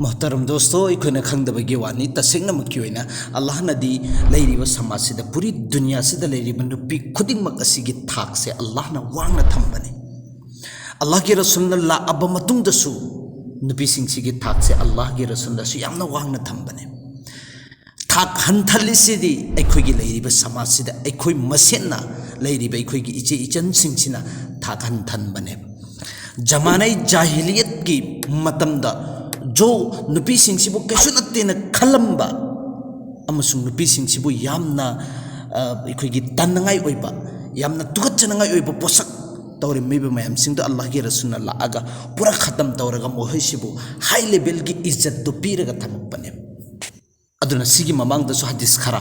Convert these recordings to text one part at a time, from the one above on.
मोहतरम दोस्तों अखोना खंगदबगी वानी तसेंगनमकी ओइना अल्लाहनदी लैरिबा समाजसिदा पूरी दुनिया सिदा लैरिबा नुपी खुदिंगमक असिगी थाकसे अल्लाहना वांगना थंबने अल्लाह के रसूलना लाअबा मतुंगदसु नुपी सिंगसिगी थाकसे अल्लाह के रसूलदसु यामना वांगना थंबने थाक हंथलिसिदी अखोगी लैरिबा समाजसिदा अखोई मसेनना लैरिबा अखोगी इचे इचन सिंगसिना थाक हंथनबने जमानाई जाहिलियत की मतमदा जो नुपी सिंगसिबु कैसु नत्तेना खलंबा अमसुंग नुपी सिंगसिबु यामना अखोगी तन्नंगाई ओइबा यामना तुगच्चनंगाई ओइबा पोसक तौरे मेबे मयाम सिंग तो अल्लाह के रसूलना लागा पूरा खत्म तौरगा मोहसिबु हाई लेवल की इज्जत तो पीरगा थमकपने अदुना सिगी ममांग दसु हदीस खरा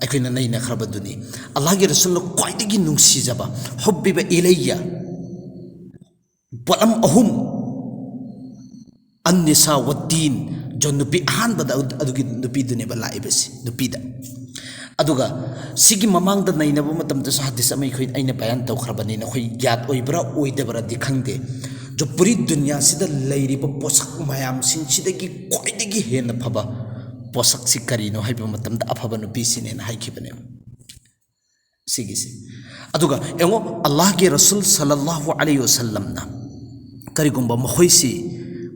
अखोइना नैना खरबदुनी अल्लाह के रसूलना क्वाइदगी नुंगसिजबा हुब्बिबा इलैया पलम अहुम अन्निसा वद्दीन जो नुपी अहानबदा अदुगी नुपीदुने लाइबसी नुपीदा अदुगा सिगी ममांगदा नैनबा मतमदसु हदीस अमै खोइ ऐना बयान तौखरबनी नखोइ याद ओइब्रा ओइदबरा दिखंगदे जो पूरी दुनिया सिदा लैरिबा पोसक मयाम सिंसिदगी क्वाइदगी हेन फबा पोसक सि करिनो हाइबा मतमदा अफबा नुपीसिने हाइखिबने सिगिसे अदुगा एंगो अल्लाह के रसूल सल्लल्लाहु अलैहि वसल्लम ना करिगुंबा मखोइसी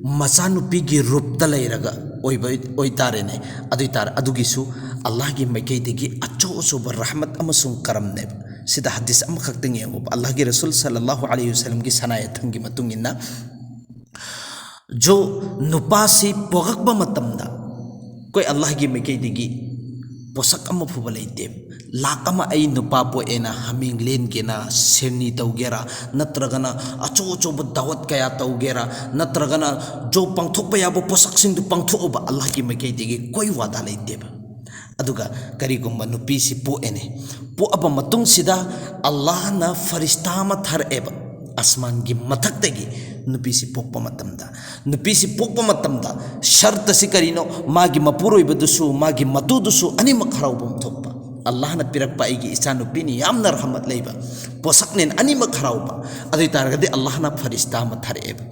मचानुपी की रूप लेरगा ओइतारेने अदुगिसु अल्लाह की मैकैदगी अचौ अचौब रहमत अमसुं करमने सिदा हदीस अमखक्तंग येंगो अल्लाह के रसूल सल्लल्लाहु अलैहि वसल्लम की सनायथंगी मतुंगिना जो नुपासी पोगकबा मतमदा कोई अल्लाह की मैकैदगी पोसक अम फुबा लेते लाक अमा आई नुपा पोएना हमिंग लेन गेना सेनी तौगेरा नत्रगना अचो अचोब दावत कया तौगेरा नत्रगना जो पंगथोक याबो पोसक सिंग दु पंगथोबा अल्लाह की मैकैदगी कोई वादा लेतेबा अदुगा करिगुम्बा नुपीसी पोएने पोअबा मतुंग सिदा अल्लाह ना फरिश्ता मा थरएबा आसमान की मथक्तगी नुपीसी पोक्पा मतमदा नुपीसी पोक्पा मतमदा शर्त सि करिनो मागी मपुरोइबदुसु मागी मतुदुसु अनिमक हराउबम थोक्पा अल्लाह ना पिरक्पा आइगी इसा नुपीनी यामना रहमत लेबा पोसकनेन अनिमक हराउबा अदुइ तारगदे अल्लाह ना फरिश्ता मा थरएबा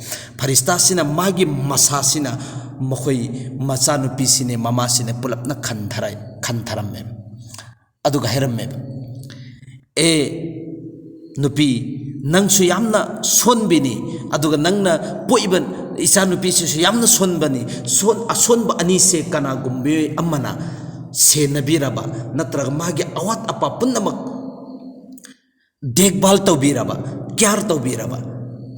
फरिश्ता सिना मागी मसासिना मखोइ मचा नुपीसिने ममासिने पुलपना खनथरमे अदुगा हेरमे ए नुपी नंगसु यामना सोनबिनी अदुगा नंगना पोइबन इसा नुपीसिसु यामना सोनबनी असोनबा अनीसे कनागुम्बे अमना सेनबीरबा नत्रग मागे अवात अपा पुन्नमक देखभाल तौबीरबा क्यार तौबीरबा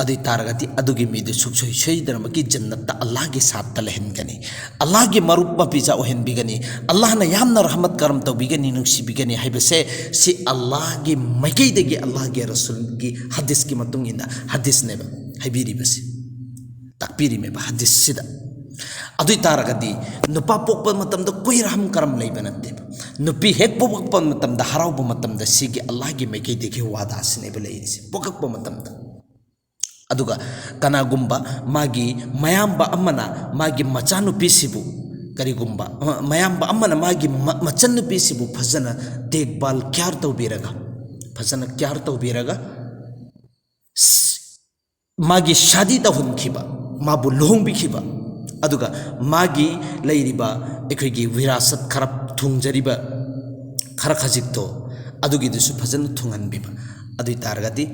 अदुइ तारगति अदुगी मीदु सुखसोइ सोइदरमकी जन्नत अल्लाह के साथ तलहनगनी अल्लाह के मरुप पिजा ओहनबिगनी अल्लाह ना यामना रहमत करम तौबिगनी नुक्सिबिगनी हाइबसे सि अल्लाह के मैकैदगी अल्लाह के रसूल की हदीस की मतुंगिना हदीस नेबा हाइबिरिबसे ताकपिरिमेबा हदीस सिदा अदुइ तारगति नुपा पोक्पा मतमदा कोई रहम करम लेबा नत्तेबा नुपी हेक पोक्पा मतमदा हराउबा मतमदा सिगी अल्लाह के मैकैदगी वादा सिनेबा लेइसे पोक्पा मतमदा अदुगा कनागुम्बा मागी मयाम्बा अम्मना मागी मचानुपीसिबु करिगुम्बा मयाम्बा अम्मना मागी मचनुपीसिबु फजना देखभाल क्यार तौबीरगा फजना क्यार तौबीरगा मागी शादी तहुनखिबा माबु लुहोंबिखिबा अदुगा मागी लैरिबा एखोगी विरासत खरब थुंजरिबा खरा खजिक्तो अदुगिदुसु फजना थुंगनबिबा अदुइ तारगदी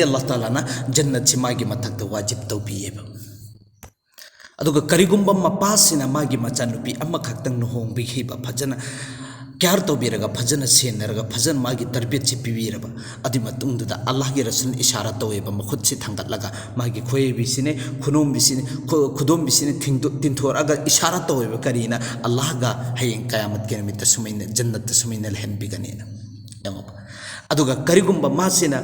अल्लाह ताला ना जन्नत से मागी मथक्ता वाजिब तौबीएबा अदुगा करिगुम्बा मपासिना मागी मचानुपी अम्मा खक्तंग नुहोंबिखिबा फजना क्यार तौबीरगा फजना सेनरगा फजन मागी तरबियत से पिबीरबा अदि मतुंगदुदा अल्लाह के रसूल इशारा तौएबा मखुद से थंगतलगा मागी खोयबिसिने खुदोमबिसिने तिंथोरगा इशारा तौएबा करिना अल्लाह गा हयें कयामत के निमित्त सुमैना जन्नत सुमैना लहनबिगनेना अदुगा करिगुम्बा मासेना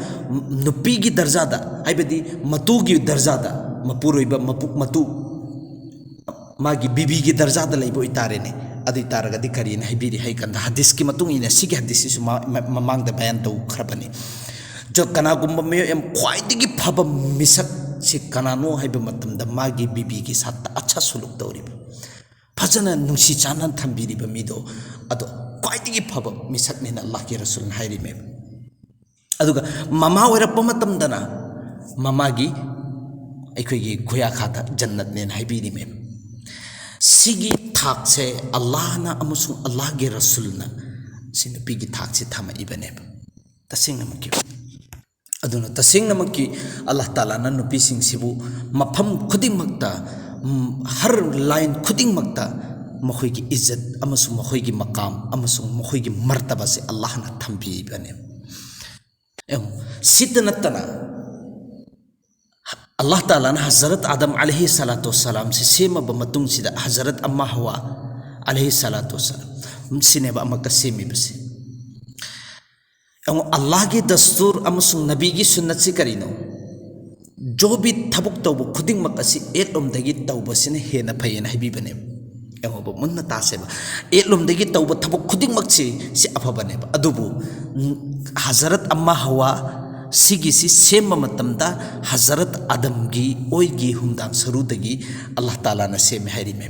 नुपीगी दर्जादा हाइबदी मतुगी दर्जादा मपुरोइबा मतु मागी बीबीगी दर्जादा लैबो इतारेने अदुइ तारगदी करिना हाइबिरि हाइकंदा हदीस की मतुंगिना सिगे हदीसिसु ममांगदा बयान तौ खरबनी जो कनागुम्बा मे एम ख्वाइदगी फबा मिसक सि कनानो हाइबा मतमदा मागी बीबीगी साथ अच्छा सुलुक तौरिबा फजना नुंसी चानन थंबिरिबा मिदो अदो ख्वाइदगी फबा मिसकनेना अल्लाह के रसूल हाइरिमे अदुगा ममा ओइरप्पा मतमदना ममागी ꯑꯩꯈꯣꯏꯒꯤ ꯈꯨꯌꯥꯈꯥꯗ ꯖꯟꯅꯠꯅꯦꯅ ꯍꯥꯏꯕꯤꯔꯤꯃꯦꯕ ꯁꯤꯒꯤ ꯊꯥꯛꯁꯦ ꯑꯜꯂꯥꯍꯅ ꯑꯃꯁꯨꯡ ꯑꯜꯂꯥꯍꯒꯤ ꯔꯁꯨꯜꯅ ꯁꯤ ꯅꯨꯄꯤꯒꯤ ꯊꯥꯛꯁꯤ ꯊꯝꯃꯛꯏꯕꯅꯦꯕ ꯇꯁꯦꯡꯅꯃꯛꯀꯤ ꯑꯗꯨꯅ ꯇꯁꯦꯡꯅꯃꯛꯀꯤ ꯑꯜꯂꯥꯍ ꯇꯥꯂꯥꯅ ꯅꯨꯄꯤꯁꯤꯡꯁꯤꯕꯨ ꯃꯐꯝ ꯈꯨꯗꯤꯡꯃꯛꯇ ꯍꯔ ꯂꯥꯏꯟ ꯈꯨꯗꯤꯡꯃꯛꯇ ꯃꯈꯣꯏꯒꯤ ꯏज्ꯖꯠ ꯑꯃꯁꯨꯡ ꯃꯈꯣꯏꯒꯤ ꯃꯀꯥꯝ ꯑꯃꯁꯨꯡ ꯃꯈꯣꯏꯒꯤ ꯃꯔꯇꯕꯥꯁꯦ ꯑꯜꯂꯥꯍꯅ ꯊꯝꯕꯤꯕꯅꯦꯕ ꯁꯤꯇ ꯅꯠꯇꯅ Allah Ta'ala na Hazrat Adam alaihi salatu wassalam si sema ba matung sida Hazrat Amma Hawa alaihi salatu wassalam sine ba amma kasimi basi ang Allah gi dastur amasung nabi gi sunnat si karino jo bi thabuk tawbu khuding makasi etlom dagi tawba sine hena phayena habi bane ang ba munna ta se ba etlom dagi tawba thabuk khuding makchi si afa bane ba adubu Hazrat Amma Hawa सिगिसी सेम मतमदा हजरत आदम की ओइगी हुमदांग सरुदगी अल्लाह ताला ना same हैरिमे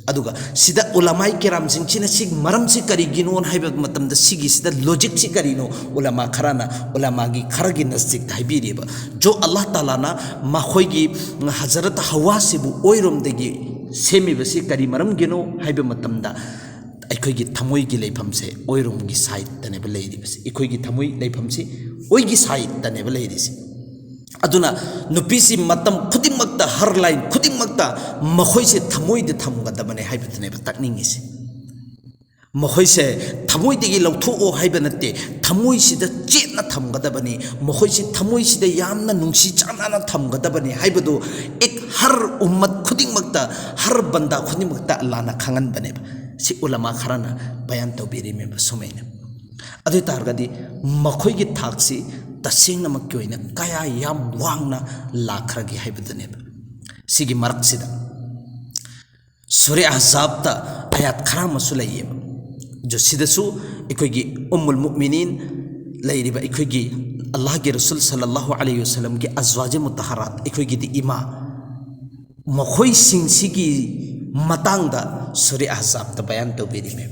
अदुगा सिदा उलमाई किराम सिंचिना सिग मरम से करिगिनोन हाइब मतमदा सिगी सिदा लॉजिक से करिनो उलमा खराना उलमा की खरगी नजदीक हाइबिरेबा जो अल्लाह ताला ना मखोइगी हजरत हवा सिबु ओइरोमदगी सेमिबसी करि मरम गिनो हाइब मतमदा अखोइगी थमोइगी लेफमसे ओइरोमगी साइड तनेबा लेरिबसी अखोइगी थमोइ लेफमसी ओइगी साइड तनेबा लेरिसी अदुना नुपीसी मतम खुदिमक्ता हर लाइन खुदिमक्ता मखोइसे थमोइदे थमगदबने हाइबतनेबा तकनिंगिसी मखोइसे थमोइदगी लौथोओ हाइबा नते थमोइसिदा चेतना थमगदबनी मखोइसे थमोइसिदा यामना नुंसी चानाना थमगदबनी हाइबदो एक हर उम्मत खुदिमक्ता हर बंदा खुदिमक्ता अल्लाहना खंगनबनेबा si ulama kharana bayan tawbiri me sumaina adu targadi makhoi gi thaksi tasengna makyoina kaya yam wangna lakhragi haibadane sigi maraksida surya ahzab ta ayat khara masulaye jo sidasu ikogi ummul mu'minin layriba ikogi allah gi rasul sallallahu alaihi wasallam gi azwaj mutahharat ikogi di ima makhoi singsigi matangda Surya Ahzab ta bayan tawbiri me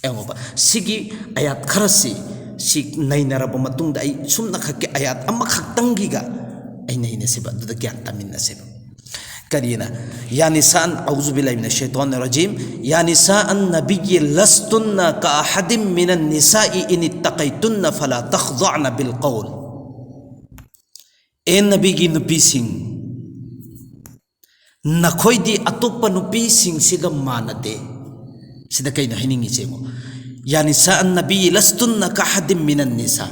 engoba sigi ayat kharasi si nainaraba matungda ai sumna khakke ayat amma khaktangi ga ai naina seba duda gyan taminna seba karina ya nisan a'udzu billahi minash shaitanir rajim ya nisa'an nabiyyi lastunna ka ahadin minan nisa'i in ittaqaytunna fala takhdha'na bil qawl en nabiyyi nupising नखोइदी अतोप्पा नुपी सिंगसिगा मानदे सिदा कइनो हिनिंगी चेमो यानी सा नबी लस्तुन्ना का हदिम मिनन निसा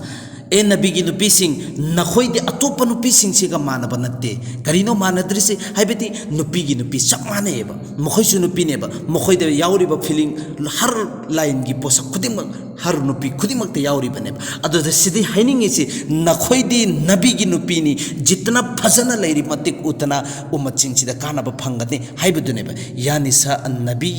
ए नबी की नुपी सिंग नखोइदी अतोप्पा नुपी सिंगसिगा मानबा नते करिनो मानद्रिसे हाइबेती नुपी की नुपी सब मानेबा मखोइसु नुपी नेबा मखोइदे याउरिबा feeling हर line की पोसा खुदिमक हर नुपी खुदिमक याउरिबा नेबा अदो सिदी हाइनिंगी से नखोइदी नबी की नुपी नि जितना फजना लेरी मतिक उतना उम्मत सिंगसिदा कानाबा फंगने हाइबदुनेबा या निसा अन्नबी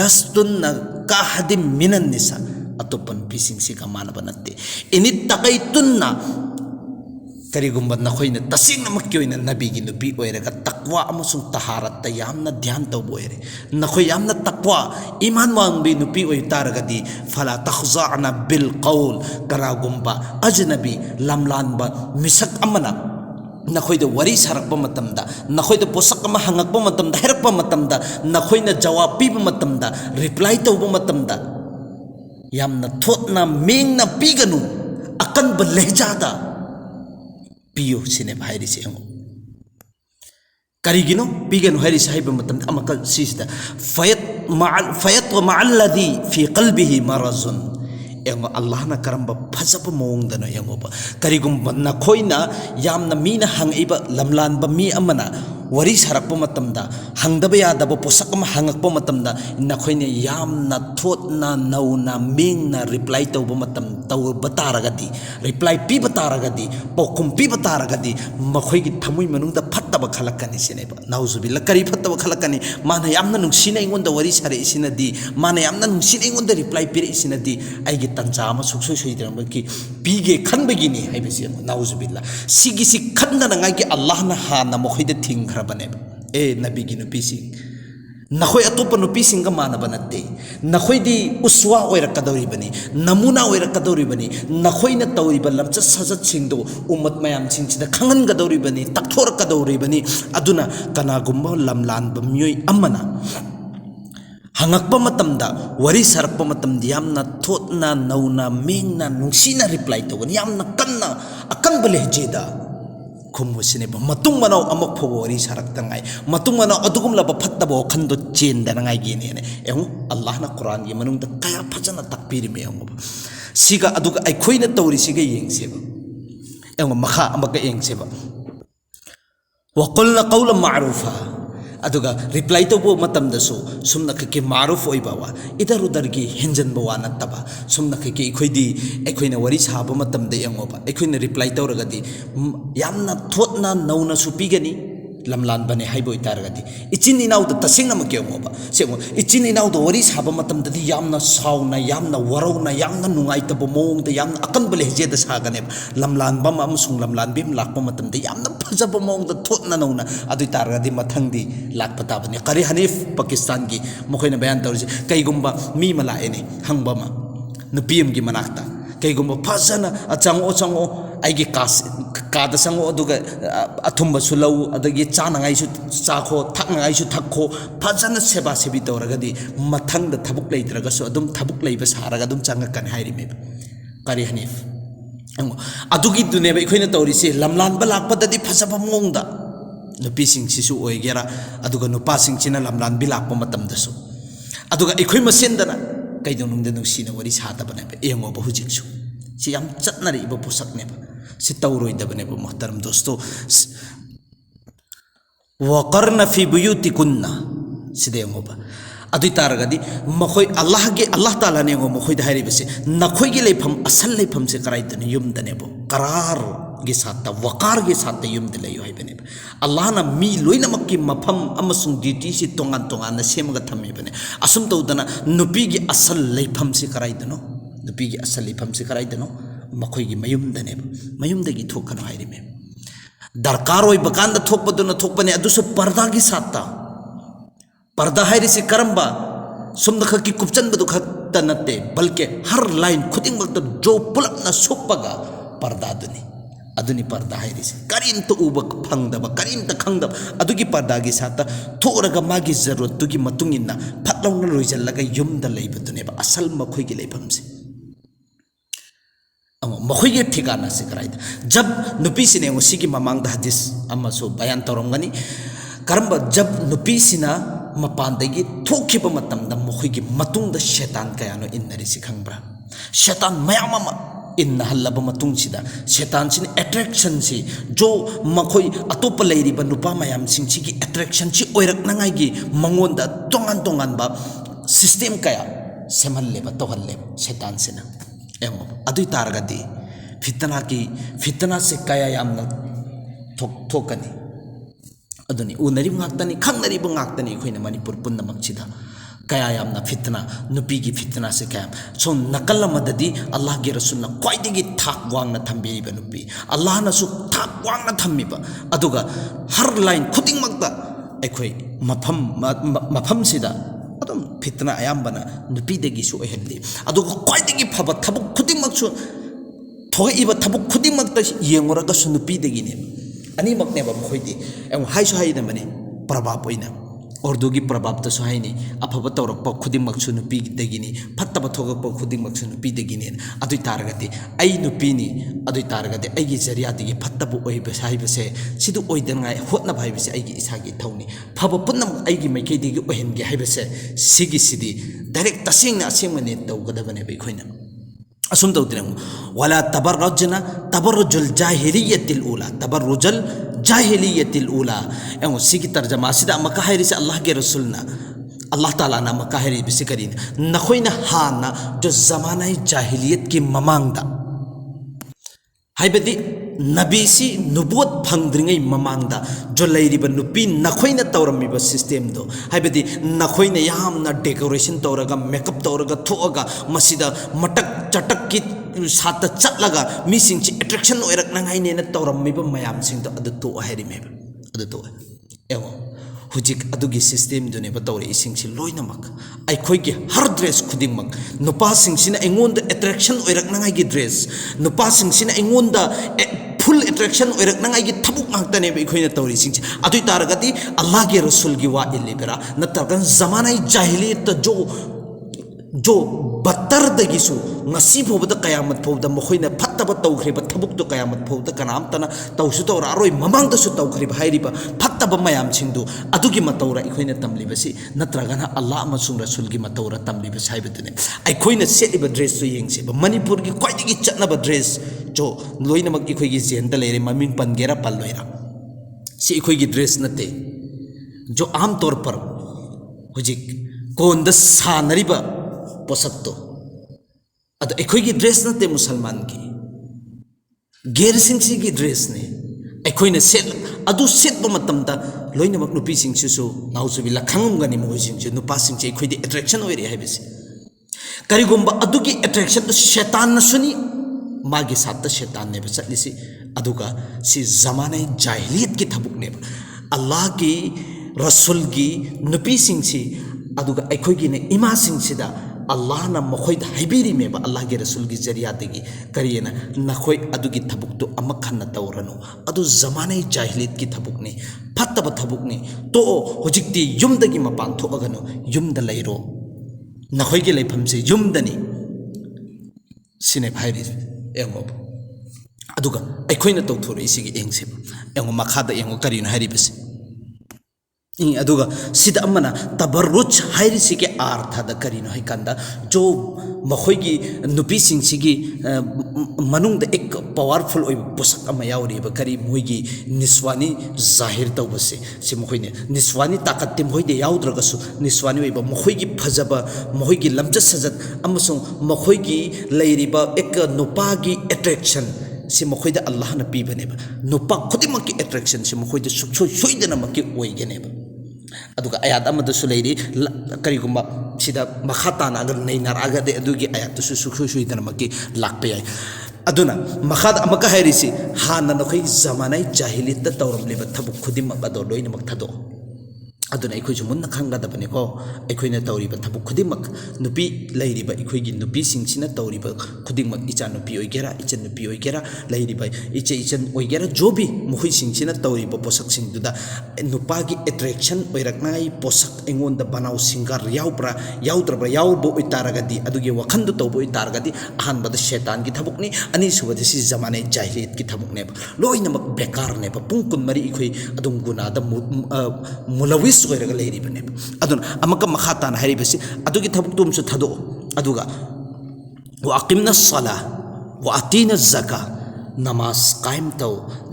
लस्तुन्ना का हदिम मिनन निसा अतोपन पिसिंग से कमानबा नते इनि तकैतुन्ना करिगुंबा नखोइना तसिंगमक्योइना नबी की नुपी ओइरगा तकवा अमसुंग तहारत यामना ध्यान तौबोइरे नखोइ यामना तकवा ईमान वांगबी नुपी ओइ तारगदी फला तखजाना बिल कौल करागुंबा अजनबी लमलानबा मिसक अमना नखोइदा वरी सारकपा मतमदा नखोइदा पोसक अमा हंगकपा मतमदा हेरकपा मतमदा नखोइना जवाब पीबा मतमदा रिप्लाई तौबा मतमदा यामना थोतना मेंगना पीगनु अकनबा लहजादा पियो सिने भाइरी से हम करिगिनो पीगनु हरी साहिब मतम अमकल सिसदा फयत व मअल्लदी फी क़ल्बिही मरज़ुन एंगो अल्लाह ना करंबा फजब मोंगदनो एंगोबा करिगुम नखोइना यामना मीना हंगइबा लमलानबा मी अमना वरी सारकपा मतमदा हंगदबा यादबा पोसक अमा हंगकपा मतमदा नखोइने यामना थोतना नौना मेंगना रिप्लाई तौबा मतम तौबा तारगदी रिप्लाई पीबा तारगदी पौकुम पीबा तारगदी मखोइगी थमुइ मनुंगदा फत्तबा खलकनी सिनेबा नाउजुबिल्ला करी फत्तबा खलकनी माना यामना नुंसिना इंगोंदा वरी सारे इसिनदी माना यामना नुंसिना इंगोंदा रिप्लाई पीरे इसिनदी आइगे तंजा अमा सुखसोय सोइदरमकी पीगे खनबगिनी हाइबेसि नाउजुबिल्ला सिगिसि खनदना गाइगे अल्लाह ना हाना मखोइदा थिंग खरबने ए नबी की नुपीसी नखोई अतोप नुपीसिंग मानब नत्ते नखोईदी उस्वा ओइरकदौरिबनी नमूना ओइरकदौरिबनी नखोईना तौरिबा लमच सजत सिंगदो उम्मत मयाम सिंगसिदा खंगनगदौरिबनी तक्थोरकदौरिबनी अदुना कनागुम्बा लमलानबा मियोय अमना हंगक्पा मतमदा वरी सरक्पा मतमदी यामना थोतना नौना मेंगना नुंसीना रिप्लाई तौगनी यामना कन्ना अकंबा लहजेदा खुमुसिने मतुंग मनाव अमक फो वरी सरक्तंगाई मतुंग मनाव अदुगुमलाबा फत्तबा खंदो चेंदनगाई गिने एंगो अल्लाह ना कुरान गी मनुंगदा कया फजना तकपीरिमे एंगो सिगा अदुगा अखोइना तौरी सिगा येंगसेबा एंगो मखा अमका येंगसेबा वक़ुलना क़ौलन मारूफा अदुगा रिप्लाई तौबो मतमदसु सुमना के मारूफ ओइबावा इधर उधर की हेंजनबा वा नत्तबा सुमना के इखोइदी एखोइना वरी साबा मतमदे यंगोबा एखोइना रिप्लाई तौरगदी यामना थोतना नौना सुपीगनी लमलान बने हाइबो इतारगदी इचिन इनाउ द तसिंग नम केंगोबा सेमो इचिन इनाउ द वरी साबा मतमददी यामना साउना यामना वरौना यामना नुंगाइतबो मोंगदा यामना अकनबा लेहजेदा सागने लमलान बम अमसुंग लमलान बिम लाकपा मतमदे यामना फजबा मोंगदा थोतना नौना अदु इतारगदी मथंगदी लाकपा ताबने करी हनीफ पाकिस्तान की मखोइना बयान तौरजे कईगुंबा मी मलाएने हंगबमा नुपीम की मनाक्ता कईगुंबा फजना अचंगो चंगो आइगे काद संगो अदुगा अथुंबा सुलौ अदगी चानगाइसु चाखो थकनागाइसु थक्खो फजना सेबा सेबी तौरगदी मथंग द थबुक लेइद्रगसु अदुम थबुक लेइबा सारगा अदुम चंगकन हाइरिमे करी हनीफ अदुगी दुनेबा इखोइना तौरिसे लमलानबा लाकपददी फजबा मोंगदा नुपीसिंग सिसु ओइगेरा अदुगा नुपासिंग चिना लमलानबि लाकपा मतमदसु अदुगा इखोइ मसेंदना कईदोनुंगदा नुसीना वरी सादबनेबा एंगोबा हुजिकसु सि याम चतनारिबा पोसकनेबा सि तौरोइदबनेबा मोहतरम दोस्तो वक़र्न फी बुयूतिकुन्ना सिदेंगोबा अदुई तारगदी मखोई अल्लाह ताला ने गो मखोई धारिबसे नखोई लेफम असल लेफम से कराइदने युमदनेबो करार गे साथ वकार गे साथ युमद लेयो हाइबने अल्लाह ना मी लोइनमक की मफम अमसुंग ड्यूटी से तोंगान तोंगान सेमगा थमेबने असुम तौदना नुपी गे असल लेफम से कराइदनो नुपी गे असल लेफम से कराइदनो मखोई गे मयुमदनेबो मयुमदगी थोकनो हाइरिमे दरकार होई बकांद थोकबदुना थोकबने अदुसु पर्दा गे साथ पर्दा है से करम्बा सुमद खकी कुपचन बदु खत्ता नत्ते बल्कि हर लाइन खुदिंग मक्त जो पुलपना सुपगा पर्दा अदुनी पर्दा है से करीम तो उबक फंगदबा करीम त खंगदब अदुगी पर्दा गी साता थोरगा मागी जरूरत तुगी मतुंगिना फटलौना लोइजल्लगा युमदा लेबदुनेबा असल मखोई गी लेफमसे मखोई गे ठिकाना से कराइद जब नुपी सिने उसी ममांग हदीस अमसो बयान तौरंगनी करम्बा जब नुपी सिना मपानदगी थोखिबा मतमदा मखोइगी मतुंगदा शैतान कयानो इन्नरिसि खंगब्रा शैतान मयाम इन्नहल्लबा मतुंगसिदा शैतान सिन अट्रैक्शन से जो मखोइ अतोप लेरिबा नुपा मयाम सिंगसिगी अट्रैक्शन से ओइरकनांगाइगी मंगोंदा तोंगान तोंगानबा सिस्टम कया सेमहल्लेबा तोहल्लेबा शैतान सिना एमो अदुई तारगदी फितना से कया यामना थोकनी अदुनी उनरिब ngaktani khangnariba ngaktani khoina manipur punnamakchida kaya yamna fitna nupi gi fitna se kaya so nakal madadi allah gi rasulna kwaidigi thak wangna thambiriba nupi allah na su thak wangna thammiba aduga har line khuding makta ekhoi mafam sida adum fitna ayambana nupi degi su ehemdi aduga kwaidigi phaba thabuk khuding maksu thoiba thabuk khuding makta yengoraga su nupi degi ne अनि मकने बम खोइदि M हाइसु हाइने मने प्रभाव ओइना ordugi प्रभाव त सहायनि अफब तौरक खुदिंग मक्सु नुपी दगिनि फत्तब थोगक खुदिंग मक्सु नुपी दगिनि अदुइ तारगति आई नुपीनि अदुइ तारगति आइगी जरियादि फत्तब ओइबे साइबसे सिदु ओइदनगाय होतना भाइबसे आइगी इसागी थौनि फब Punnam आइगी मैकेदिगी ओहेनगे हाइबसे सिगी सिदि direct तसिंगना असिंगने तौगदबने बे खोइना assume तौदिरंग वाला तबर्रजना तबर्रुजुल जाहिलियतिल उला तबर्रुजुल जाहिलियतिल उला एंगो सिगी तर्जमा सिदा मका हाइरिस अल्लाह के रसूलना अल्लाह ताला ना मका हाइरि बिसिकरिन नखोइना हाना जो जमाना जाहिलियत की ममांगदा हाइबदि नबीसी नुबुवत फंगद्रिंगै ममांगदा जो लैरिबा नुपी नखोइना तौरमिबा सिस्टम दो हाइबदि नखोइना यामना डेकोरेशन तौरगा मेकअप तौरगा थोगा मसिदा मटक चटक की साथ चलगा मिसिंग अट्रैक्शन ओइरकनांगाइने तौरमिबा मयाम सिंग तो अदु तो हाइरिमे अदु तो एवो हुजिक अदुगी सिस्टम दुने बतौरे इसिंगसि लोइनमक अखोइगे हर ड्रेस खुदिंगमक नुपासिंगसिना एंगोंदा अट्रैक्शन ओइरकनांगाइगे ड्रेस नुपासिंगसिना एंगोंदा फुल अट्रैक्शन ओइरकनांगाइगे थबुक मांगतने बखोइना तौरी सिंगसि अदुइ तारगति अल्लाह के रसूल की वा इल्लेबरा नत्रगन जमानाई जाहिलियत जो बत्तर दगिसु ngasi phobda kayamat phobda mokhoina phattaba tawkhriba thabuk to kayamat phobda kanam tana tawsu tawra aroi mamang da su tawkhriba hairiba phattaba mayam chingdu adugi matawra ikhoina tamlibasi natragana Allah amasung rasul gi matawra tamliba saibadune aikhoina setiba dress to yengse ba manipur gi kwaidigi chatnaba dress jo loina mak ikhoi gi jenda leire maming pangera palloira si ikhoi gi dress nate jo aam tor par hujik konda sanariba posak to अद एखोई dress नते मुसलमान की गेर सिंसी की dress ने एखोइना set अदु set बमतमदा लोइनमक नुपी सिंगसु नाउजुबिला खंगमगनि मोइ सिंगसु नुपा सिंगसे एखोइदि attraction ओइरे हाइबेसे करिगुम्बा अदुगी attraction तो शैतान नसुनी मागी साथ शैतान ने बचलिसी अदुगा सि जमाने जाहिलियत की थबुक ने अल्लाह की रसूल की नुपी सिंगसी अदुगा एखोइगी ने इमा सिंगसिदा अल्लाह ना मखोई हाइबीरी में अल्लाह के रसूल की जरिया देगी करिएना नखोई अदुगी थबुक तो अमखन तौरनो अदु जमाने जाहिलियत की थबुक ने फत्तब थबुक ने तो हुजिक्ति युमदगी मपान थोअगनो युमद लैरो नखोई के लैफम से युमदनी सिने भाइरि एंगो अदुगा अखोइना तौथोर इसिगी एंगसे एंगो मखादा एंगो करिनो हारिबसे अदुगा सिदा अमना तबर्रुज हाइरिसी के आर्थादा करिनो हाइकांदा जो मखोइगी नुपी सिंगसिगी मनुंग द एक पावरफुल ओइ पोसक अमा यावरिबा करि मोइगी निस्वानी जाहिर तौबसे से मखोइने निस्वानी ताकत मोइदे यावद्रगसु निस्वानी ओइबा मखोइगी फजबा मखोइगी लमजत सजत अमसुंग मखोइगी लैरिबा एक नुपागी अट्रैक्शन से मखोइदा अल्लाह न पीबनेबा नुपा खुदिमकी अट्रैक्शन से मखोइदा सुखसो सोइदनमकी ओइगनेबा अदुगा आयात अमदसु लैरि करिगुम्बा सिदा मखाताना अगर नैनार अगदे अदुगी आयातसु सुखसो सोइदनमकी लाक्पे याय अदुना मखाद अमका हाइरिसि हाना नखै जमानाय जाहिलियत तौरमलेबा थबुक खुदिमक अदो लोइनमक थदो अदुना अखोइसु मुन्ना खंगदबने को अखोइना तौरिबा थबुक खुदिमक नुपी लैरिबा अखोइगी नुपी सिंगसिना तौरिबा खुदिमक इचा नुपी ओइगेरा इचन नुपी ओइगेरा लैरिबा इचे इचन ओइगेरा जो भी मुखै सिंगसिना तौरिबा पोसक सिंगदुदा नुपागी अट्रैक्शन ओइरकनाय पोसक एंगोंदा बनाव सिंगार याउब्रा याउद्रबा याउबो ओइतारगदी अदुगी वखंदु तौबो ओइतारगदी अहानबदा शैतान की थबुकनी अनि सुबदि सि जमाने जाहिलियत की थबुकनेबा लोइनमक बेकार नेबा पुंग कुनमरी इखोइ अदुम गुनादा मुलविस सोइरगा लेरिबने अदुन अमका मखातान हारिबसि अदुगी थबुक तुमसु थदो अदुगा व अकिमना सला व अतीना जका नमाज कायम तौ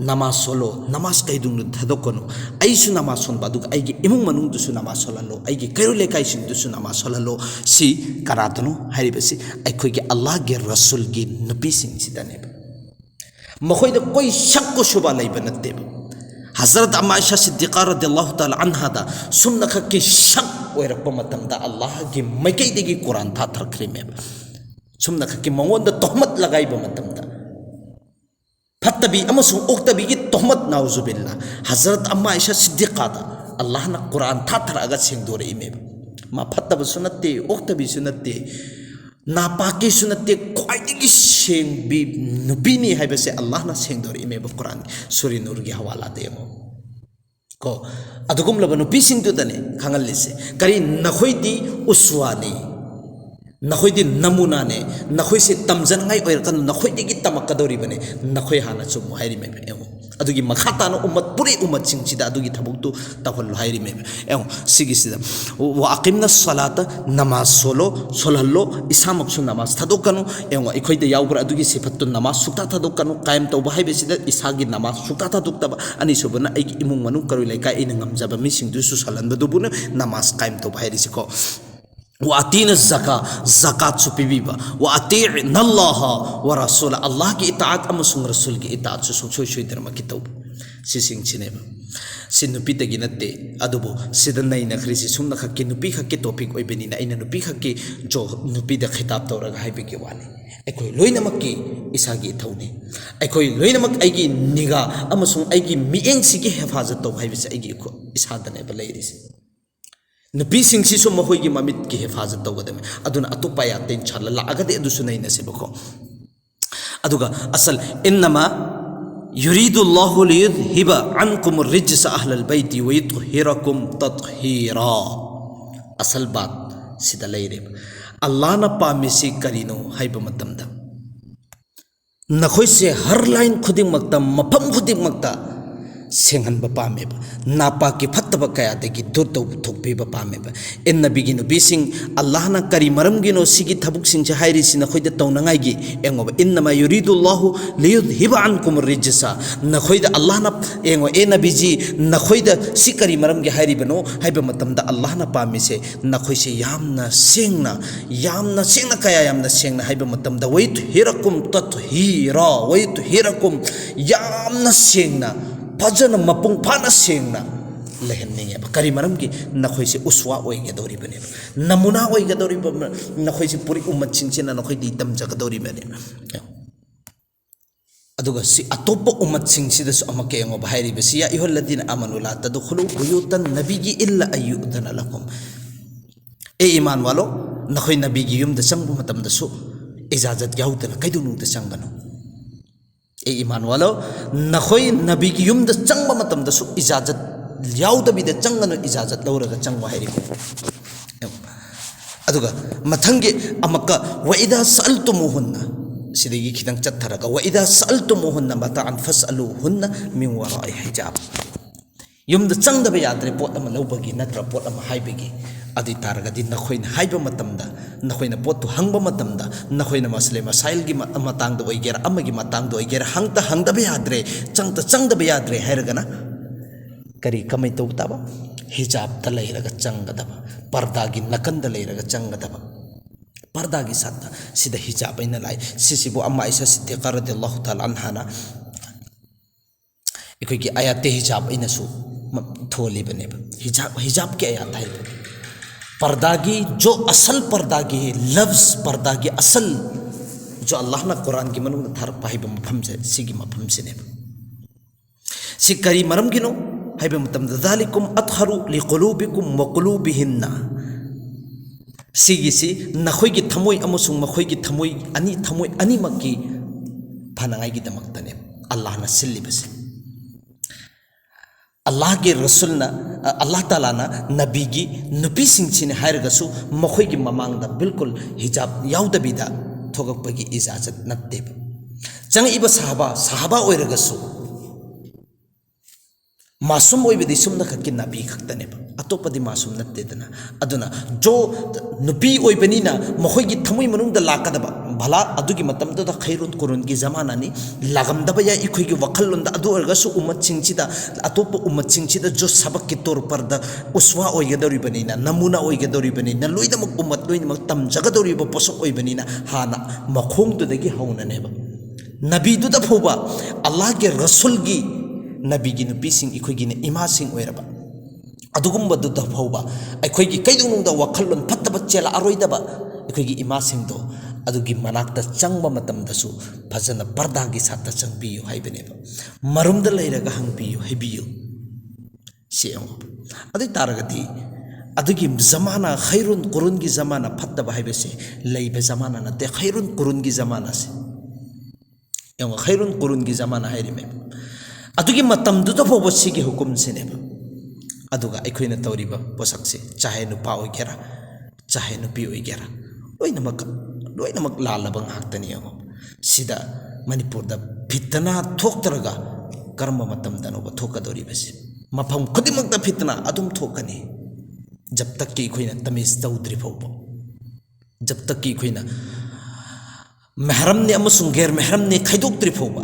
नमाज सोलो नमाज कैदुंग थदोकनो आइसु नमाज सोनबा अदुगा आइगी इमुंग मनुंग दुसु नमाज सोललो आइगी कैरो लेकाइ सिंग दुसु नमाज सोललो सि करातनो हारिबसि आइखोइगी अल्लाह के रसूल की नबी सिंग सिदने मखोइदा कोई शक को शुबा लैबा नत्तेबा हजरत आयशा सिद्दीक़ा रदियल्लाहु ताला अन्हा दा सुमना खक्की शक ओइरक्पा मतमदा अल्लाह की मैकैदगी कुरान था थरख्रिमे सुमना खक्की मंगोंदा तोहमत लगाइबा मतमदा फत्तबी अमसु ओक्तबी की तोहमत नाउजुबिल्ला हजरत आयशा सिद्दीक़ा दा अल्लाह ना कुरान था थरगा सिंगदोरे इमे मा फत्तबा सुनते ओक्तबी सुनते नापाकी सुनते क्वाइदगी सेंबी नुबीनी हाइबसे अल्लाह ना सेंगदोर इमे कुरान सूरी नूर की हवाला देमो को अदुगुम लब नुपी सिंगदुदने खंगलिसे करी नखोइदी उस्वानी नखोइदी नमूनाने नखोइसे तमजनगाई ओइरकन नखोइदी की तमकदोरी बने नखोइ हाना चुम हाइरि मे एमो अदुगी मखातानो उम्मत पुरी उम्मत सिंगसिदा अदुगी थबुक्तु तफल हाइरि मे एमो सिगिसिदा व अकिमना सलाता नमाज सोलो सोलहल्लो इसामक्सु नमाज थदोकनु एमो इखोइदा याउब्रा अदुगी सिफत्तु नमाज सुक्ता थदोकनु कायम तौबा हाइबेसिदा इसागी नमाज सुक्ता थदोक्तबा अनि सुबना आइगी इमुंग मनु करुइ लाइका इन ngamjaba मिसिंगदुसु सलनबदुबुन नमाज कायम तौबा हाइरिसिको वातीन ज़का ज़कात सुपीबीबा वातीन अल्लाह व रसूल अल्लाह की इताअत अमसुंग रसूल की इताअत सुसुई सुई धर्म की तौब सिसिंग si nupi tagi natte adubo sidan nai na khrisi sumna khakki nupi khakki topic oibeni na ina nupi khakki jo nupi da khitab tawraga haibe ki wani aikoi loina makki isagi thawni aikoi loina mak aigi niga amasung aigi mieng sigi hefazat taw haibe se aigi ko isada ne ba leiris nupi sing si sum mahoi gi mamit ki hefazat taw gadame aduna atupa ya ten chala la agade adu sunai na se bako aduga asal innama يريد الله ليذهب عنكم الرجس أهل البيت ويطهركم تطهيرا أصل بات سيدا ليرب الله نپامسي كرينو هايب متمدا نخوي سي هر لاين خدين مكتا مفم خدين مكتا سينغن بپامب ناپا کی فتبا کیا دگی دور تو تھوکبی بپامب ان نبی گی نبی سنگ اللہ نا کری مرم گی نو سیگی تھبک سنگ چہایری سن خوید توننگای گی انگو انما یرید اللہ لیذهب عنکم الرجس نخوید اللہ نا انگو اے نبی جی نخوید سی کری مرم گی ہایری بنو ہایب متم دا اللہ نا پامی سے نخوی سے یامنا سنگنا کیا یامنا سنگنا ہایب متم دا ویطهرکم تطهیرا ویطهرکم یامنا سنگنا फजन मपुंग फाना सेंगना लेहन्निंगे करी मरम की नखोई से उसवा ओइगदौरी बने नमूना ओइगदौरी नखोई से पूरी उम्मत सिंचिना नखोई दी तम जगदौरी बने अदुगा सि अतोप उम्मत सिंसिदस अमके अंगो बहाइरी बसी या इहल्लदीन आमनु ला तदखुलु बुयूतन नबीगी इल्ला अय्युदन लकुम ए ईमान वालो नखोई नबीगी युम द संगबु मतम दसु इजाजत याउदन कैदुनु द संगनो ए ईमान वालो नखोई नबी की युम द चंग मतम दसु इजाजत याउदबी द चंगनो इजाजत लौरगा चंग हाइरि अदुगा मथंगे अमका वइदा सअलतुमुहुन्ना सिदगी खिदंग चत्थरगा वइदा सअलतुमुहुन्ना बताअन फसअलुहुन्ना मिन वराइ हिजाब युम द चंग दबे याद्रे पोत अम लौबगी नत्र पोत अम हाइबगी अदि तारगदि नखोइन हाइब मतमदा नखोइन पोत हंगब मतमदा नखोइन मसले मसाइल की मतांग दो ओइगेर अमगी मतांग दो ओइगेर हंगदबे याद्रे चंगदबे याद्रे हैरगना करी कमै तौताबा हिजाब त लैरगा चंगदबा पर्दा की नकंद लैरगा चंगदबा पर्दा की साथ सिदा हिजाब इन लाई सिसिबो अम्मा इसा सिद्दीक़ा रदियल्लाहु ताला अन्हाना इकोई की आयत हिजाब इनसु थोली बने हिजाब के आयत है पर्दा की जो असल पर्दा की लफ्ज़ पर्दा की असल जो अल्लाह ना कुरान की मनु थर पाहिब मफम से सिगी मफम से ने सिकरी मरम गिनो हाइब मतम ज़ालिकुम अतहरु लिक़ुलूबिकुम व क़ुलूबिहिन्ना सिगी सी नखोई की थमोई अमसुंग मखोई की थमोई अनि मक्की फनांगाई की दमक्तने अल्लाह ना सिल्लिबसे अल्लाह के रसूल ना अल्लाह ताला ना नबी की नुपी सिंचिने हायरगसु मखोई की ममांग दा बिल्कुल हिजाब याउदबीदा थोगकपगी इजाजत नत्तेब जंग इबा साहबा ओइरगसु मासूम ओइबदी सुमना खक्की नबी खक्तने अतोपदी मासूम नत्तेदना अदुना जो नुपी ओइबनीना मखोई की थमुई मनुंग दा लाकदबा भला अदुगी मतमददा खैरुन कुरुन की जमाना नि लागमदबा या इखोई की वखलुंदा अदु ओरगसु उम्मत सिंचिदा अतोप उम्मत सिंचिदा जो सबक की तौर पर दा उसवा ओइगदौरी बनीना नमूना ओइगदौरी बनीना लोइदमक उम्मत लोइदमक तम जगदौरी ब पोसक ओइबनीना हाना मखोंगदुदगी हौननेबा नबीदुदा फोबा अल्लाह के रसूल की नबी की नुपी सिंग इखोई की इमा सिंग ओइरबा अदुगुम्बदुदा फोबा अखोई की कैदुनुंदा वखलुन फत्तबा चेला अरोइदबा अखोई की इमा सिंग दो अदुगी मनाक्ता चंगबा मतमदसु फजना पर्दा की साथ चंगबियो हाइबनेबा मरुमदा लैरगा हंगबियो हाइबियो सेंगो अदि तारगति अदुगी जमाना खैरुन कुरुन की जमाना फत्तबा हाइबसे लैबे जमाना नते खैरुन कुरुन की जमाना से एंगो खैरुन कुरुन की जमाना हाइरिमे अदुगी मतमदुदा फोबसी की हुकुम सेनेबा अदुगा अखोइना तौरिबा पोसक से चाहे नुपा ओइगेरा चाहे नुपी ओइगेरा लोइनमक लालबा ngaktani yango sida manipur da fitna thoktraga karma matam dano ba thokadori base mafam khodimak da fitna adum thokani jab tak ki khoina tamis taudri phawba jab tak ki khoina mahram ne amasung ghair mahram ne khaidoktri phawba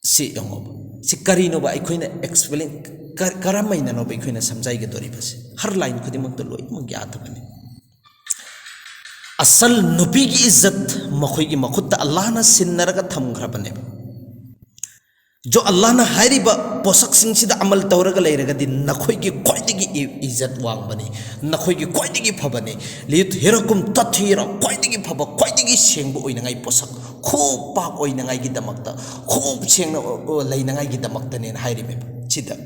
si yango si karino ba ikhoina explain karamaina no ba ikhoina samjai ge dori base har line khodimak da loimak yaad bane असल नुपी की इज्जत मखोई की मखुद अल्लाह ना सिन्नरगा थमग्रबने जो अल्लाह ना हाइरिबा पोसक सिंसिदा अमल तौरगा लेरगदि नखोइगी क्वाइदिगी इज्जत वांगबनी नखोइगी क्वाइदिगी फबनी लित हेरकुम तथिरा क्वाइदिगी फब क्वाइदिगी सेंगबो ओइनंगाई पोसक खूब पाक ओइनंगाई गी दमकता खूब सेंगना लैनंगाई गी दमकतने हाइरिबे सिदा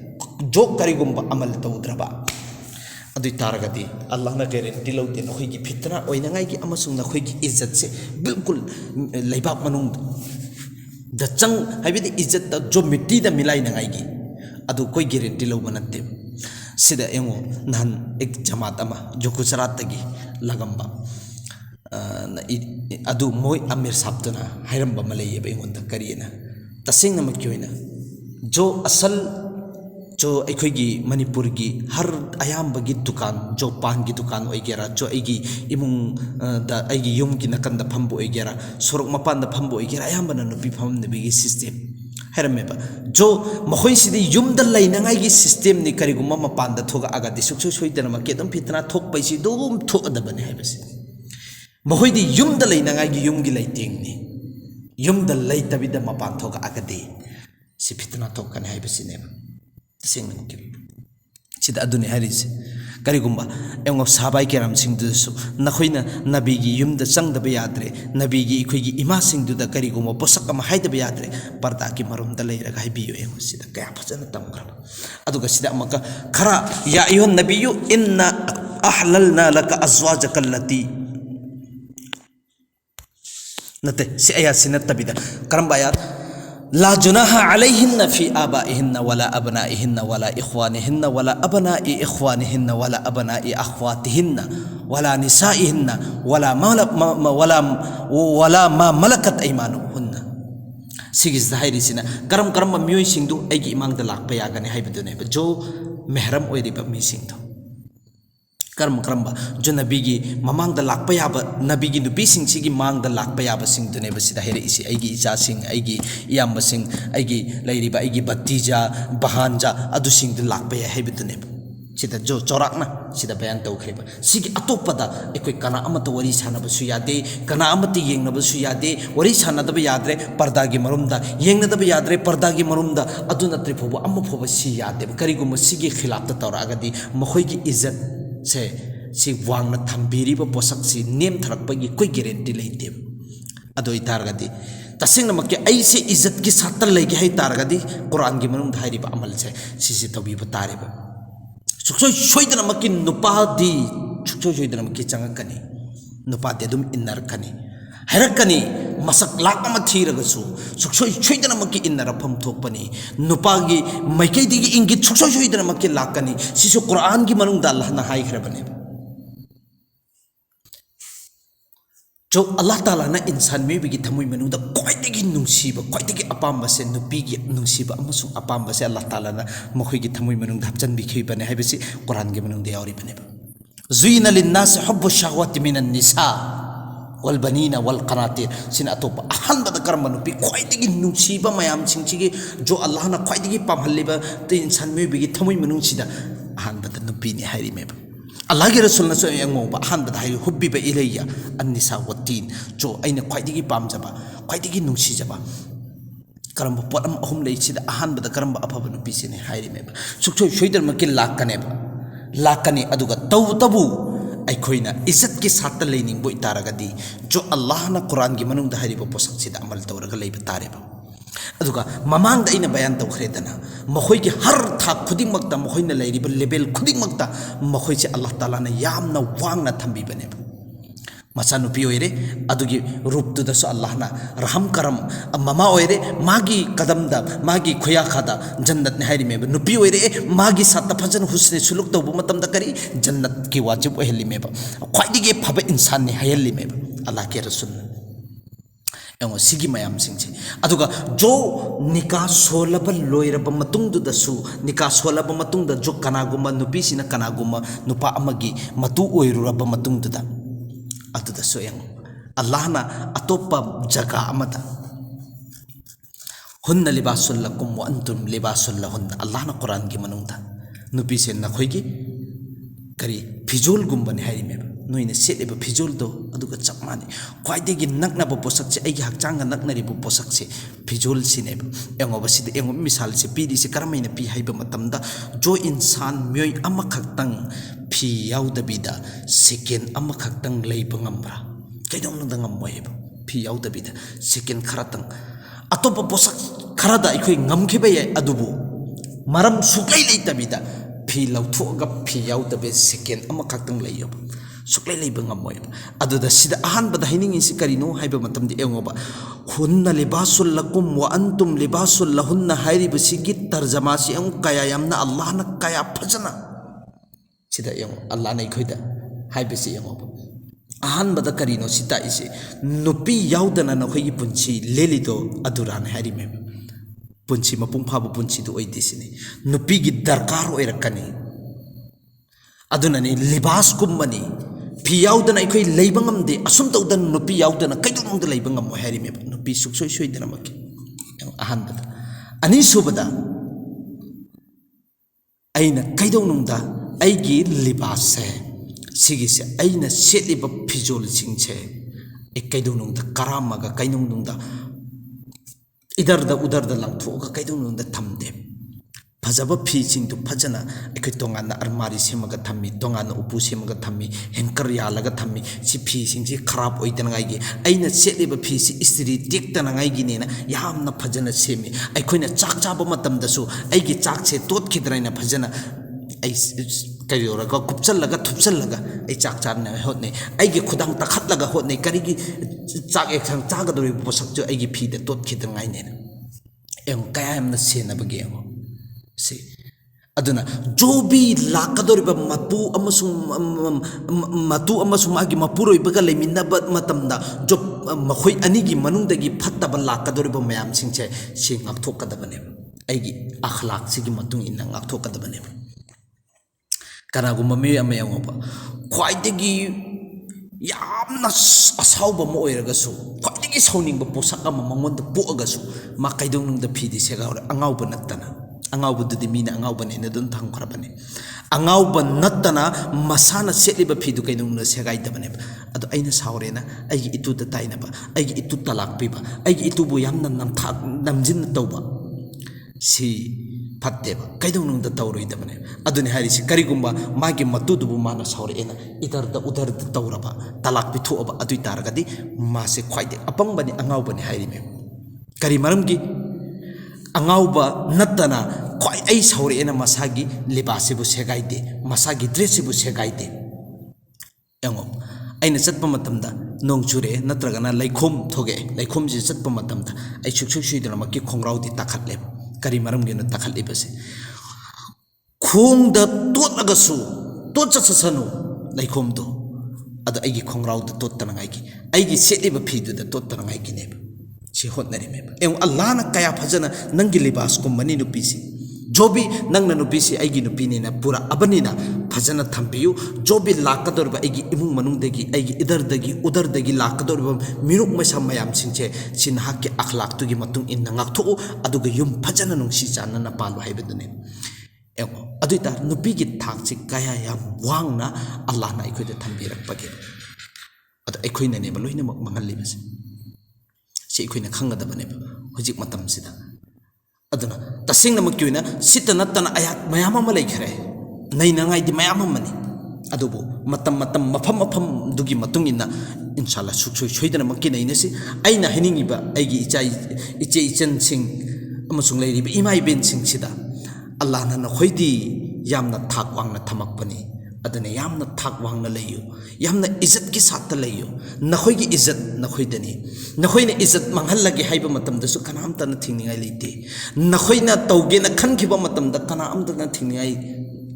जो करिगुम्बा अमल तौद्रबा अदुई तारगदि अल्लाह ना गारंटी लौदे नखोइगी फितना ओइनंगाई गी अमसुंग नखोइगी इज्जत से बिल्कुल लैबाक मनुंग द चंग हाइबेदि इज्जत जो मिट्टी द मिलाई नंगाईगी अदु कोई गारंटी लौबा नत्ते सिदा एंगो नहन एक जमात अमा जो गुजरात तगी लगंबा अदु मोय अमीर साहबतुना हाइरंबा मलैये बेंगोंदा करियना तसिंग नमक क्योइना जो असल जो अखोगी मणिपुर की हर अयाम्ब की दुकान जो पान की दुकान ओइगेरा जो अगी इमुंग द अगी युम की नकंद फंबो ओइगेरा सोरक मपान द फंबो ओइगेरा अयाम्बना नुपी फंबनबी सिस्टम हैरमेबा जो मखोई सिदि युम द लैनंगाई की सिस्टम नि करिगुम मपान द थोगा आगादि सुक्सु सोइदन मके दम फितना थोक पैसि दोम थोअदबने हैबसे मखोई दि युम द लैनंगाई की युम की लैतेंग नि युम द लैतबि द मपान थोगा आगादि सि फितना थोकन हैबसे नेबा सिदा अदुने हरिसे करिगुम्बा एंगो साबाई केराम सिंगदुसु नखोइना नबी की युमद चंगदब याद्रे नबी की इखोइगी इमा सिंगदुदा करिगुम्बा पोसक अमा हाइदब याद्रे पर्दा की मरुमदा लैरगा हाइबियो एंगो सिदा कया फजन तमग्रब अदुगा सिदा अमका खरा या अय्युहन नबियु इन्ना अहललना लका अज़वाजका अल्लती नते से आयात सिनतबिदा करम आयात ला जुनाहा अलैहिन्ना फी आबाइहिन्ना वला अबनाइहिन्ना वला इख्वानिहिन्ना वला अबनाइ इख्वानिहिन्ना वला अबनाइ अख्वातिहिन्ना वला निसाइहिन्ना वला मा मलकत ऐमानुहुन्ना सिगिस हाइरिसिना करम करम मियोइ सिंगदु आइगी इमांगदा लाकपा यागने हाइबदुने जो मेहरम ओइरिबा मिसिंगदु करम करम जो नबी की ममांग द लाकपा याब नबी की नुपी सिंग सिगी मांग द लाकपा याब सिंग दुने बसिदा हेरे इसी आइगी इचा सिंग आइगी इयाम सिंग आइगी लैरिबा आइगी भतीजा बहानजा अदु सिंग द लाकपा या हेबि दुने सिदा जो चौराकना सिदा बयान तौखरेबा सिगी अतोपदा एकोइ कना अमत वरी सानबसु यादे कना अमत येंगनबसु यादे वरी सानदब याद्रे पर्दा की मरुमदा येंगनदब याद्रे पर्दा की मरुमदा अदु नत्रि फोबो अम फोबो सि यादे करिगुम सिगी खिलाफ त तौरागदी मखोइ की इज्जत से सी वांगना थंबीरीब पोसक सी नेम थरकपगी कोई गारंटी लेते अदो इतारगदी तसेंग नमके ऐसे इज्जत की साथ लेगे है तारगदी कुरान की मनुंग धारिब अमल से सिसी तबीब तारिब सुक्सोय सोइदन मकी नुपादी सुक्सोय सोइदन मकी चंगकनी नुपादी दुम इन्नरकनी हैरकनी मसक लाक अमा थीरगसु सुक्सोय सोइदन मकी इन्नरफम थोपनी नुपागी मैकैदिगी इंगित सुक्सोय सोइदन मकी लाकनी सिसु कुरान की मनुंग दा अल्लाह ना हाइखरबने जो अल्लाह ताला ना इंसान में भी थमुई मनुंग दा क्वाइदिगी नुंसीबा क्वाइदिगी अपाम से नुपीगी नुंसीबा अमसु अपाम से अल्लाह ताला ना मखोइगी थमुई मनुंग हपचन बिखिबने हाइबसि कुरान की मनुंग दे यावरिबने जुइना लिन्नास हुब्बु शहवति मिनन निसा वलबनीना वलकनातिर सिन अतोप अहनबद कर्म नुपी क्वाइदिगी नुंसीबा मयाम सिंचिगी जो अल्लाह ना क्वाइदिगी पामहल्लिबा ते इंसान में भी थमुई मनुंग सिदा अहनबद नुपीनि हाइरिमेबा अल्लाह के रसूल नसो यंगोबा अहनबद हाइ हुब्बिबा इलैया अन्निसा वत्तीन जो अइना क्वाइदिगी पामजबा क्वाइदिगी नुंसीजबा करम पोटम अहुम लेसिदा अहनबद करम अफब नुपी सिने हाइरिमेबा सुक्सोय सोइदर मके लाकनेबा लाकने अदुगा तबु अखोइना इज्जत के साथ लेनिंग बोई तारगदी जो अल्लाह ना कुरान की मनुंग हारिबा पोसक सिदा अमल तौरगा लेबा तारेबा अदुगा ममांग दा इना बयान तौखरेदना मखोइ की हर था खुदिंग मक्ता मखोइना लेरिबा लेवल खुदिंग मक्ता मखोइ से अल्लाह ताला ना यामना वांगना थंबीबनेबा मचा नुपी ओइरे अदुगी रूपदुदसु अल्लाह ना रहम करम ममा ओइरे मागी कदमदा मागी खुयाखादा जन्नत ने हाइरिमेबा नुपी ओइरे मागी सात फजन हुस्ने सुलुक तौबु मतमदा करी जन्नत की वाजिब ओहलिमेबा ख्वाइदिगे फबा इंसान ने हायलिमेबा अल्लाह के रसूल एंगो सिगी मयाम सिंगसे अदुगा जो निका सोलब लोइरब मतुंगदुदसु निका सोलब मतुंगदा जो कनागुमा नुपी सिना कनागुमा नुपा अमगी मतु ओइरुरब मतुंगदुदा अदुदा सोयंग अल्लाह ना अतोपा जगह अमदा हुन्ना लिबासुल लकुम व अंतुम लिबासुल लहुन्ना अल्लाह ना कुरान की मनुंगदा नुपी से नखोइगी करी फिजूल गुंबने हाइरिमेबा नोइने सेलेब फिजोलदो अदुगा चप माने ख्वाइदेगी नकनाब पोसक से एगी हक्चांग नकनरिब पोसक से फिजोल सिनेब एंगोब सिद एंगो मिसाल से पीदी से करमैना पी हाइब मतमदा जो इंसान म्योय अमखक्तंग फी याउदबिदा सेकेंड अमखक्तंग लेब ngambra कैदोंनदा ngमोयब फी याउदबिदा सेकेंड खरातंग अतोप पोसक खरादा इखोय ngमखिबे अदुबु मरम सुक्लै लेतबिदा फी लौथोगा फी याउदबे सेकेंड अमखक्तंग लेयब सुक्लै लेब ngमोयब अदुदा सिदा अहानबदा हाइनिंगि सि करिनो हाइब मतमदि एंगोबा हुन्ना लिबासुल लकुम व अंतुम लिबासुल लहुन्ना हाइरिबसिगी तर्जमा सि एंग कया यामना अल्लाहना कया फजना सिदा एंग अल्लाहना इखोयदा हाइबसि एंगोबा अहानबदा करिनो सिता इसे नुपी याउदना नखोयगी पुंछि लेलिदो अदुरान हाइरिमे पुंछि मपुंग फाबो पुंछि दो ओइदिसिनि नुपीगी दरकार ओइरकनी अदुननि लिबास कुमनी फी याउदना इखोय लेबा ngamde असुम तौदन नुपी याउदना कैदोंद लेबा ngam हाइरिमे नुपी सुक्सोय सोयदना मके अहानबदा अनि सुबदा अइना कैदोंदा अइगी लिबास से सिगिसे अइना सेलिबा फिजोल सिंगसे ए कैदोंदा करामगा कैदोंदा इधरदा उधरदा लांथोगा कैदोंदा थमदे फजब फी सिंग फजना अखै तोंगाना अरमारी सेमगा थम्मी तोंगाना उपु सेमगा थम्मी हेंकर यालगा थम्मी सि फी सिंग सि खराब ओइदनगाइगे अइना सेलिबा फी सि इस्त्री टेक्तनगाइगी नेना यामना फजना सेमी अखैना चाक चाबा मतमदसु अइगी चाक से तोतखिद्राइना फजना अइ करियोरगा कुपचलगा थुपचलगा अइ चाक चारना होतने अइगी खुदांग तखतलगा होतने करिगी चाक एकथांग चागदोरि पोसकजो अइगी फीदे तोतखिद्रंगाइनेना एम कायमना सेनबगे से अदुना जो भी लाकदोरिबा मतु अमसुं मागी मपुरोइबगा लेमिनबा मतमदा जो मखोय अनिगी मनुंगदगी फत्तबा लाकदोरिबा मयाम सिंगसे से ngakthokadabane अइगी अखलाक सिगी मतुंग इन्ना ngakthokadabane कनागुम्बा मे अमा यंगोबा ख्वाइदगी यामना असाउबा म ओइरगसु ख्वाइदगी सौनिंगबा पोसाक अमा मंगोंदा पोअगसु मा कैदोंनुंगदा फीदि सेगावरे अंगाउबा नत्तना अंगाउबदुदि मीना अंगाउबने नदुन थांखरबने अंगाउबा नत्तना मसाना सेलिबा फीदु कैदोंनुंगदा सेगाइदबने अदो अइना सावरेना अइगी इतुदा ताइनबा अइगी इतु तलाक पिबा अइगी इतुबु यामना नमथा नमजिन तौबा सी फत्तेबा कैदोंनुंगदा तौरोइदबने अदुनि हारिसि करिगुम्बा मागी मतुदुबु माना सावरेना इधरदा उधरदा तौरबा तलाक पिथोअबा अदुइ तारगदि मासे ख्वाइदे अपंगबनि अंगाउबनि हाइरिमे करि मरमगी अंगाउबा नत्तना ख्वाइ अइ सावरेना मसागी लिबासिबु सेगाइदे मसागी ड्रेससिबु सेगाइदे यंगो अइना चटपा मतमदा नोंग चुरे नत्रगना लैखोम थोगे लैखोम जि चटपा मतमदा अइ सुक्सुक सुइदना मक्की खोंग्राउदि ताखतले करी मरमगेनो ताखतलिबसे खोंगदा तोतलगसु तोचससनु लैखोमदो अद अइगी खोंग्राउदि तोतनगाइगी अइगी सेलिबा फीदुदा तोतनगाइगी नेब से होतनरिमे एम अल्लाहना कया फजना नंगी लिबास को मनी नुपीसी जो भी नंगना नुपीसी अइगी नुपीनेना पूरा अबनीना फजना थंबियु जो भी लाकदोरबा अइगी इमुंग मनुंगदगी अइगी इधरदगी उधरदगी लाकदोरबा मिरुक मसा मयाम सिंचे सिनहाके अखलाक तुगी मतुंग इन ngakthो अदुगा युम फजना नुंगसी चानना पालो हाइबदुने एगो अदुइता नुपीगी थाकसि कया याम वांगना अल्लाहना इखोइदा थंबिरकपगे अद इखोइननेबा लोइनमक मंगलिबसे से इखोइना खंगदबनेबा हुजिक मतमसिदा अदुना तसिंगनमक क्युइना सित नत्तना आयात मयाम अमा लेखरे नैनंगाइदि मयाम अमनि अदुबु मतम मतम मफम मफम दुगी मतुंगिना इंशाल्लाह सुक्सोय सोइदनमक नैनसि आइना हिनिंगिबा आइगी इचे इचन सिंग अमसुंग लेरिबा इमाई बेन सिंग सिदा अल्लाहना नखोइदि यामना थाक वांगना थमकपनि अदने यामना थाक वांगना लेयु यामना इज्जत की साथ लेयु नखोइगी इज्जत नखोइदनी नखोइना इज्जत मंगहल्लगे हाइबा मतमदसु कनामतना थिंगनिगाइ लेते नखोइना तौगेना खनखिबा मतमदा कनामतना थिंगनिगाइ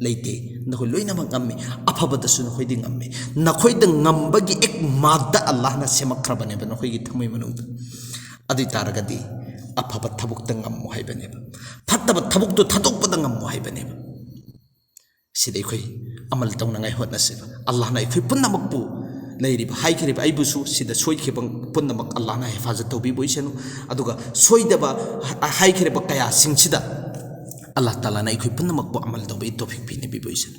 लेते नखोइ लोइनमक ngамमे अफबदसु नखोइदि ngамमे नखोइदा ngамबगी एक मादा अल्लाहना सेमखरबनेबा नखोइगी थमै मनुंगदा अदि तारगदि अफब थबुक्ता ngамमो हाइबनेबा फत्तब थबुक्तु थदोकपदा ngамमो हाइबनेबा सिदे खोइ अमल तौनगाइ होतनसेबा अल्लाहना इखोइ पुन्नमकपु लेरिबा हाइखरिबा आइबुसु सिदा सोइखिबा पुन्नमक अल्लाहना हिफाजत तौबिबोइसनु अदुगा सोइदबा हाइखरिबा कया सिंसिदा अल्लाह ताला ना इखोइ पुन्नमकपु अमल तौबि तौफिक पिने बिबोइसनु।